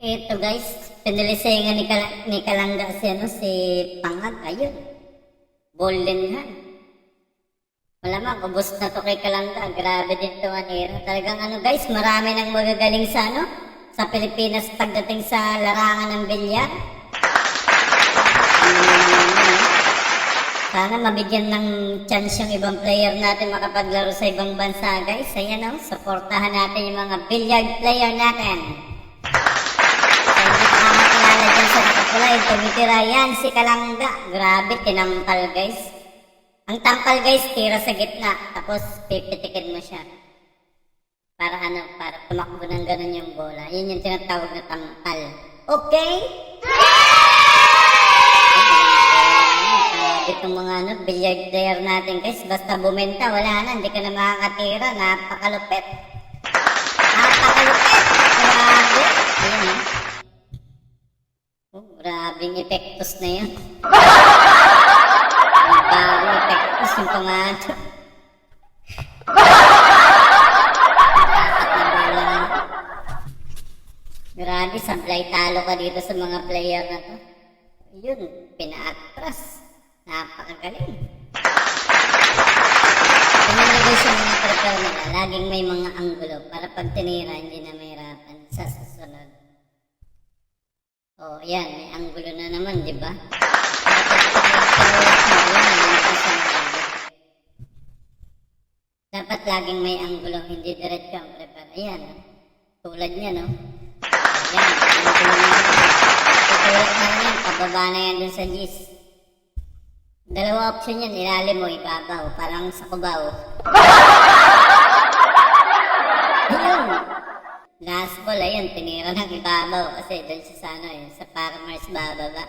Ito guys, pinalisayan ni Kalangga si Pangag, ayun. Golden hand. Malamang, ubos na to kay Kalangga. Grabe din to manira. Talagang guys, marami nang magagaling sa Pilipinas pagdating sa larangan ng bilyar. Sana mabigyan ng chance yung ibang player natin makapaglaro sa ibang bansa guys. Ayan supportahan natin yung mga billiard player natin. Hindi pa makakilala dyan sa nakapula yung tumitira yan si Kalangga. Grabe, tinampal guys. Ang tampal guys, tira sa gitna. Tapos pipitikin mo siya. Para para tumakbo ng ganun yung bola. Yun yung tinatawag na tampal. Okay? Itong mga billiard player natin guys, basta bumenta, wala na, hindi ka na makakatira. Napakalupit. Napakalupit. Grabe. Ayun grabing epektos na yan. Bagong epektos yung pangato. Grabe, sablay talo ka dito sa mga player na to. Yun, pinaatras. Napakagaling. Pinalagay sa mga prepare nila, laging may mga anggulo para pag tinira, hindi na mahirapan sa susunod. Oh, yan, may anggulo na naman, di ba? Dapat laging may anggulo, hindi diretso ang prepare. Ayan, tulad niya, no? Ayan, anggulo na naman. Tutulad na yan, pababa na yan dun sa G's. Dalawa option yan, ilalim mo, ibabaw, parang sa kubaw. Ayun. Last ball, ayun, tinira ng ibabaw kasi doon sa sa farmers bababa.